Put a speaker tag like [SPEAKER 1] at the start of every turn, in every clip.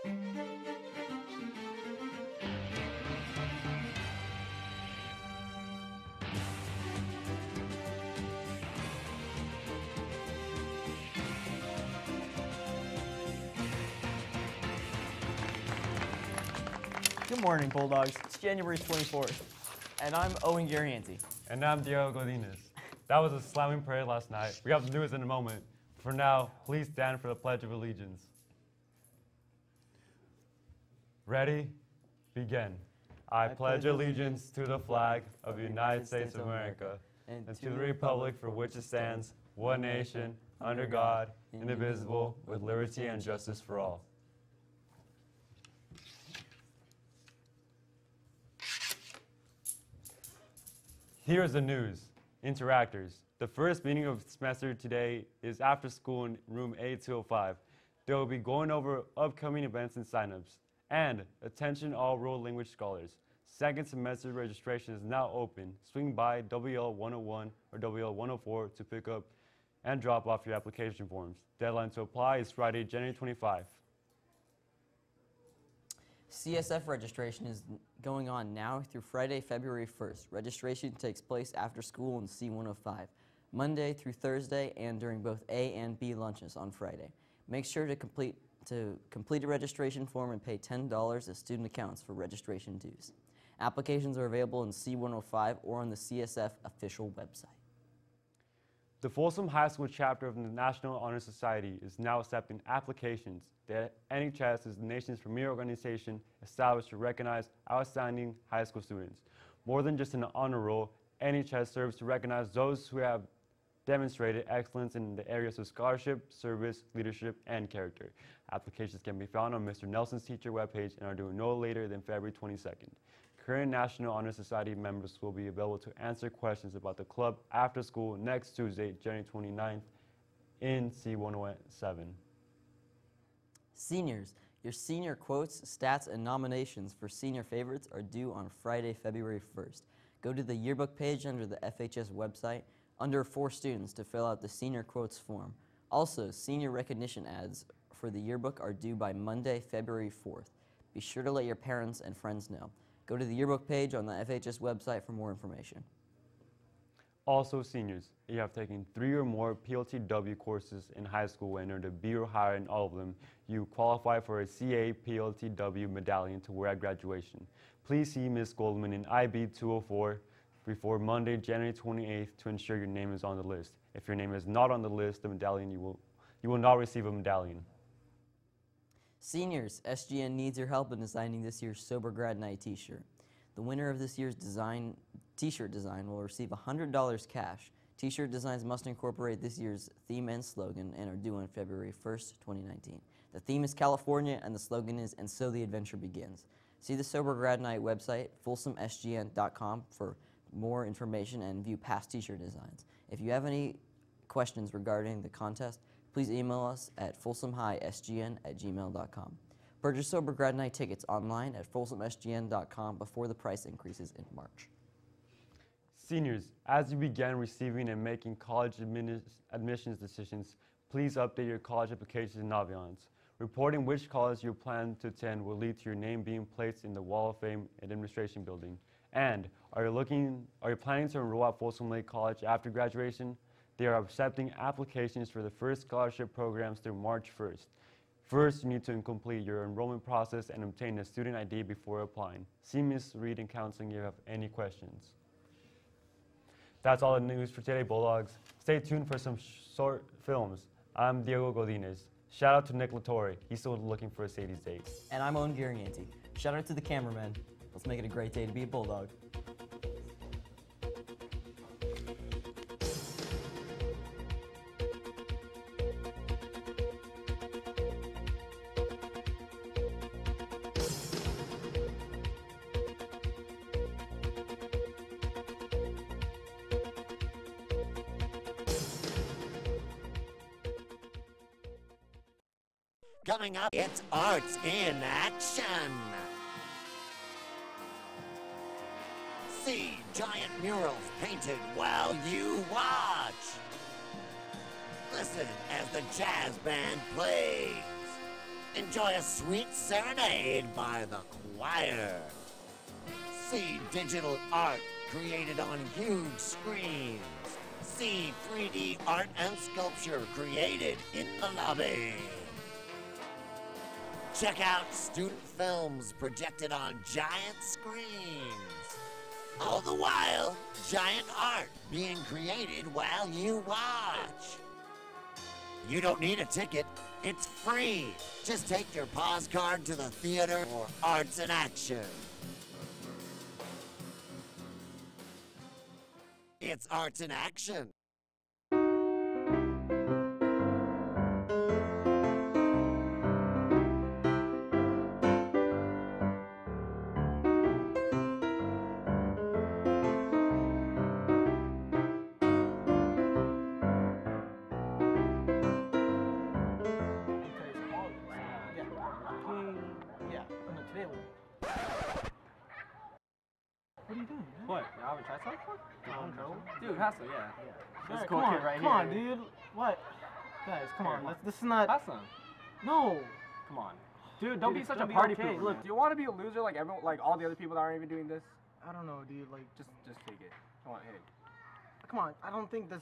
[SPEAKER 1] Good morning, Bulldogs. It's January 24th, and I'm Owen Garianti.
[SPEAKER 2] And I'm Diego Godinez. That was a slamming parade last night. We have the news in a moment. For now, please stand for the Pledge of Allegiance. Ready? Begin. I pledge allegiance to the flag of the United States of America and to the republic for which it stands, one nation, under God, indivisible, with liberty and justice for all. Here's the news. Interactors. The first meeting of the semester today is after school in room A205. They will be going over upcoming events and signups. And attention all world language scholars. Second semester registration is now open. Swing by WL 101 or WL 104 to pick up and drop off your application forms. Deadline to apply is Friday, January 25.
[SPEAKER 1] CSF registration is going on now through Friday, February 1st. Registration takes place after school in C105, Monday through Thursday, and during both A and B lunches on Friday. Make sure to complete a registration form and pay $10 as student accounts for registration dues. Applications are available in C105 or on the CSF official website.
[SPEAKER 2] The Folsom High School chapter of the National Honor Society is now accepting applications. The NHS is the nation's premier organization established to recognize outstanding high school students. More than just an honor roll, NHS serves to recognize those who have demonstrated excellence in the areas of scholarship, service, leadership, and character. Applications can be found on Mr. Nelson's teacher webpage and are due no later than February 22nd. Current National Honor Society members will be available to answer questions about the club after school next Tuesday, January 29th in C107.
[SPEAKER 1] Seniors, your senior quotes, stats, and nominations for senior favorites are due on Friday, February 1st. Go to the yearbook page under the FHS website under For Students to fill out the senior quotes form. Also, senior recognition ads for the yearbook are due by Monday, February 4th. Be sure to let your parents and friends know. Go to the yearbook page on the FHS website for more information.
[SPEAKER 2] Also, seniors, if you have taken 3 or more PLTW courses in high school and earned a B or higher in all of them, you qualify for a CA PLTW medallion to wear at graduation. Please see Ms. Goldman in IB 204 before Monday, January 28th to ensure your name is on the list. If your name is not on the list, the medallion you will not receive a medallion.
[SPEAKER 1] Seniors, SGN needs your help in designing this year's Sober Grad Night t-shirt. The winner of this year's t-shirt design will receive $100 cash. T-shirt designs must incorporate this year's theme and slogan and are due on February 1st, 2019. The theme is California and the slogan is, "And so the adventure begins." See the Sober Grad Night website, folsomsgn.com, for more information and view past t-shirt designs. If you have any questions regarding the contest, please email us at folsomhighsgn@gmail.com. Purchase Sober Grad Night tickets online at folsomsgn.com before the price increases in March.
[SPEAKER 2] Seniors, as you begin receiving and making college admissions decisions, please update your college applications in Naviance. Reporting which college you plan to attend will lead to your name being placed in the Wall of Fame Administration Building. And are you planning to enroll at Folsom Lake College after graduation? They are accepting applications for the first scholarship programs through March 1st. First, you need to complete your enrollment process and obtain a student ID before applying. See Ms. Reed in counseling if you have any questions. That's all the news for today, Bulldogs. Stay tuned for some short films. I'm Diego Godinez. Shout out to Nick Latore. He's still looking for a Sadie's date.
[SPEAKER 1] And I'm Owen Garianti. Shout out to the cameraman. Let's make it a great day to be a Bulldog.
[SPEAKER 3] Coming up, it's Arts in Action. See giant murals painted while you watch. Listen as the jazz band plays. Enjoy a sweet serenade by the choir. See digital art created on huge screens. See 3D art and sculpture created in the lobby. Check out student films projected on giant screens. All the while, giant art being created while you watch. You don't need a ticket. It's free. Just take your pause card to the theater for Arts in Action. It's Arts in Action.
[SPEAKER 4] What are you doing, man?
[SPEAKER 5] What? You haven't tried something before?
[SPEAKER 4] No.
[SPEAKER 5] Dude, Hassel, yeah. This
[SPEAKER 4] Alright,
[SPEAKER 5] cool
[SPEAKER 4] come on,
[SPEAKER 5] kid right
[SPEAKER 4] come
[SPEAKER 5] here.
[SPEAKER 4] on, dude. What? Guys, come
[SPEAKER 5] Here,
[SPEAKER 4] on.
[SPEAKER 5] come on.
[SPEAKER 4] This is not.
[SPEAKER 5] Hassel,
[SPEAKER 4] No.
[SPEAKER 5] come on. Dude, don't be
[SPEAKER 4] it's
[SPEAKER 5] such a
[SPEAKER 4] gonna be
[SPEAKER 5] party
[SPEAKER 4] okay.
[SPEAKER 5] pooper.
[SPEAKER 4] Look,
[SPEAKER 5] Look, do you want to be a loser like everyone, like all the other people that aren't even doing this?
[SPEAKER 4] I don't know, dude. Like,
[SPEAKER 5] Just take it. Come on, hit it.
[SPEAKER 4] come on. I don't think this.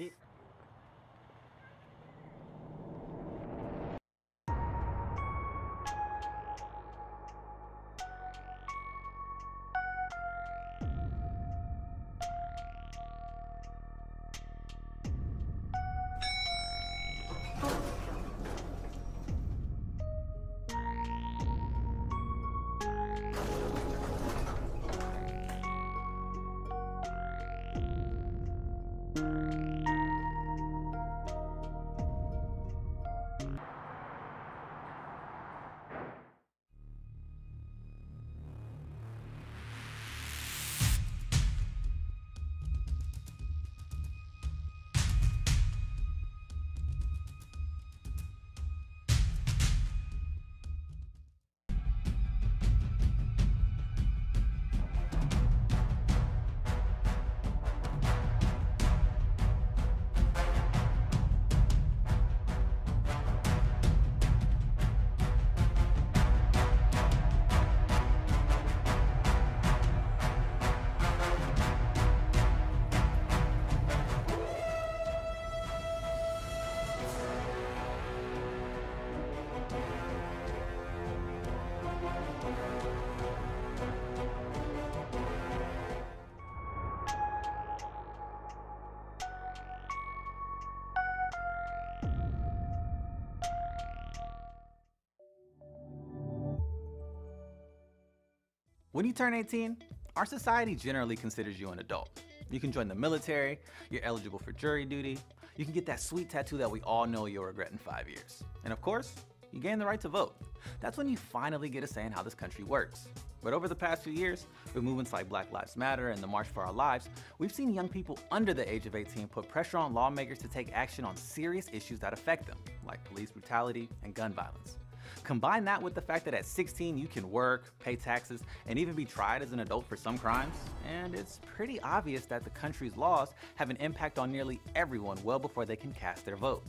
[SPEAKER 6] When you turn 18, our society generally considers you an adult. You can join the military, you're eligible for jury duty, you can get that sweet tattoo that we all know you'll regret in 5 years. And of course, you gain the right to vote. That's when you finally get a say in how this country works. But over the past few years, with movements like Black Lives Matter and the March for Our Lives, we've seen young people under the age of 18 put pressure on lawmakers to take action on serious issues that affect them, like police brutality and gun violence. Combine that with the fact that at 16 you can work, pay taxes, and even be tried as an adult for some crimes, and it's pretty obvious that the country's laws have an impact on nearly everyone well before they can cast their vote.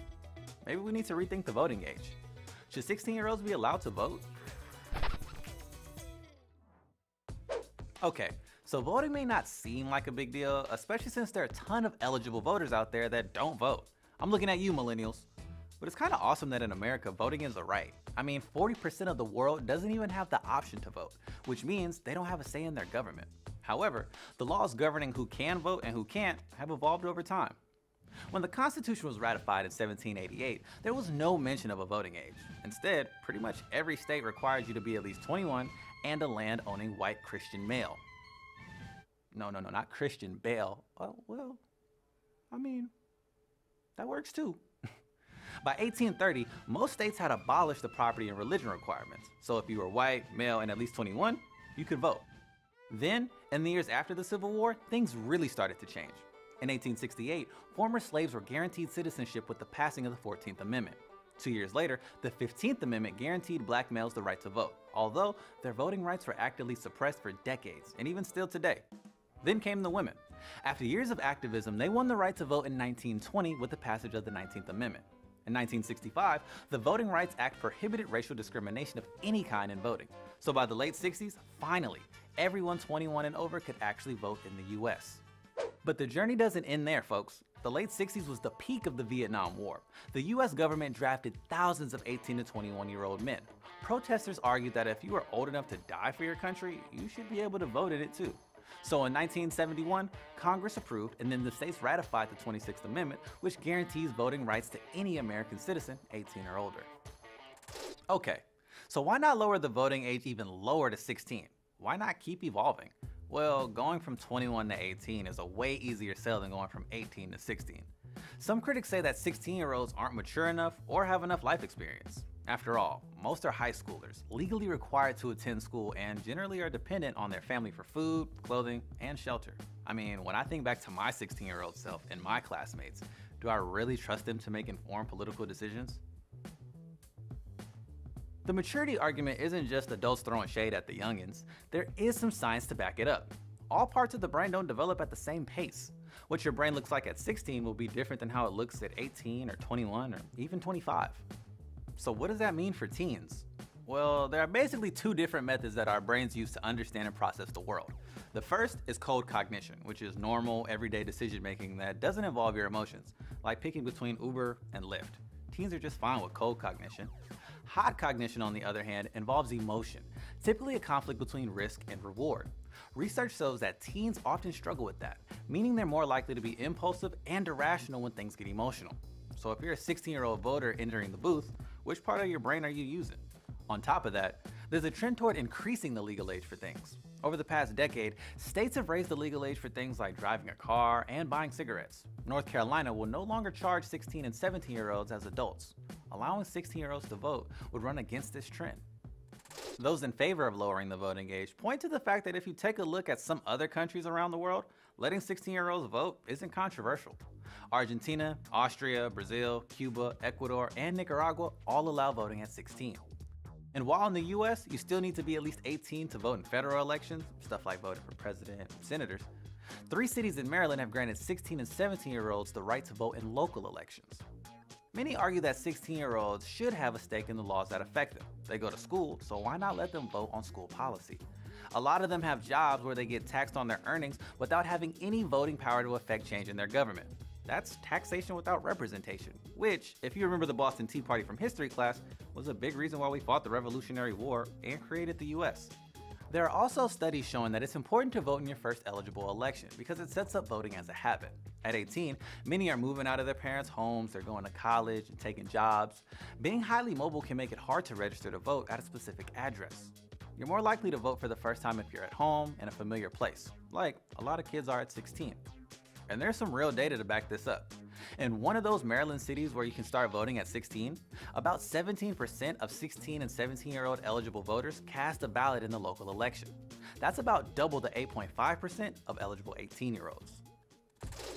[SPEAKER 6] Maybe we need to rethink the voting age. Should 16-year-olds be allowed to vote? Okay, so voting may not seem like a big deal, especially since there are a ton of eligible voters out there that don't vote. I'm looking at you, millennials. But it's kind of awesome that in America, voting is a right. I mean, 40% of the world doesn't even have the option to vote, which means they don't have a say in their government. However, the laws governing who can vote and who can't have evolved over time. When the Constitution was ratified in 1788, there was no mention of a voting age. Instead, pretty much every state requires you to be at least 21 and a land-owning white Christian male. No, not Christian Bale. Oh, well, I mean, that works too. By 1830, most states had abolished the property and religion requirements. So if you were white, male, and at least 21, you could vote. Then, in the years after the Civil War, things really started to change. In 1868, former slaves were guaranteed citizenship with the passing of the 14th Amendment. 2 years later, the 15th Amendment guaranteed black males the right to vote, although their voting rights were actively suppressed for decades, and even still today. Then came the women. After years of activism, they won the right to vote in 1920 with the passage of the 19th Amendment. In 1965, the Voting Rights Act prohibited racial discrimination of any kind in voting. So by the late 60s, finally, everyone 21 and over could actually vote in the US. But the journey doesn't end there, folks. The late 60s was the peak of the Vietnam War. The US government drafted thousands of 18 to 21-year-old men. Protesters argued that if you were old enough to die for your country, you should be able to vote in it too. So in 1971, Congress approved and then the states ratified the 26th Amendment, which guarantees voting rights to any American citizen 18 or older. Okay, so why not lower the voting age even lower to 16? Why not keep evolving? Well, going from 21 to 18 is a way easier sell than going from 18 to 16. Some critics say that 16-year-olds aren't mature enough or have enough life experience. After all, most are high schoolers, legally required to attend school and generally are dependent on their family for food, clothing, and shelter. I mean, when I think back to my 16-year-old self and my classmates, do I really trust them to make informed political decisions? The maturity argument isn't just adults throwing shade at the youngins. There is some science to back it up. All parts of the brain don't develop at the same pace. What your brain looks like at 16 will be different than how it looks at 18 or 21 or even 25. So what does that mean for teens? Well, there are basically two different methods that our brains use to understand and process the world. The first is cold cognition, which is normal, everyday decision making that doesn't involve your emotions, like picking between Uber and Lyft. Teens are just fine with cold cognition. Hot cognition, on the other hand, involves emotion, typically a conflict between risk and reward. Research shows that teens often struggle with that, meaning they're more likely to be impulsive and irrational when things get emotional. So if you're a 16-year-old voter entering the booth, which part of your brain are you using? On top of that, there's a trend toward increasing the legal age for things. Over the past decade, states have raised the legal age for things like driving a car and buying cigarettes. North Carolina will no longer charge 16 and 17-year-olds as adults. Allowing 16-year-olds to vote would run against this trend. Those in favor of lowering the voting age point to the fact that if you take a look at some other countries around the world, letting 16-year-olds vote isn't controversial. Argentina, Austria, Brazil, Cuba, Ecuador, and Nicaragua all allow voting at 16. And while in the US, you still need to be at least 18 to vote in federal elections, stuff like voting for president and senators, 3 cities in Maryland have granted 16 and 17-year-olds the right to vote in local elections. Many argue that 16-year-olds should have a stake in the laws that affect them. They go to school, so why not let them vote on school policy? A lot of them have jobs where they get taxed on their earnings without having any voting power to affect change in their government. That's taxation without representation, which, if you remember the Boston Tea Party from history class, was a big reason why we fought the Revolutionary War and created the US. There are also studies showing that it's important to vote in your first eligible election because it sets up voting as a habit. At 18, many are moving out of their parents' homes, they're going to college and taking jobs. Being highly mobile can make it hard to register to vote at a specific address. You're more likely to vote for the first time if you're at home in a familiar place, like a lot of kids are at 16. And there's some real data to back this up. In one of those Maryland cities where you can start voting at 16, about 17% of 16 and 17-year-old eligible voters cast a ballot in the local election. That's about double the 8.5% of eligible 18-year-olds.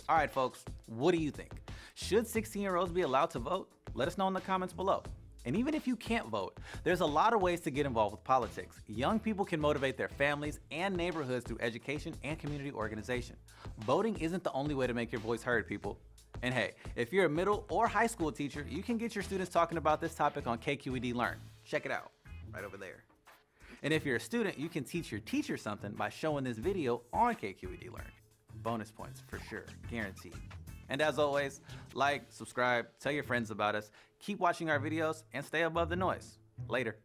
[SPEAKER 6] All right, folks, what do you think? Should 16-year-olds be allowed to vote? Let us know in the comments below. And even if you can't vote, there's a lot of ways to get involved with politics. Young people can motivate their families and neighborhoods through education and community organization. Voting isn't the only way to make your voice heard, people. And hey, if you're a middle or high school teacher, you can get your students talking about this topic on KQED Learn. Check it out, right over there. And if you're a student, you can teach your teacher something by showing this video on KQED Learn. Bonus points for sure, guaranteed. And as always, like, subscribe, tell your friends about us, keep watching our videos, and stay above the noise. Later.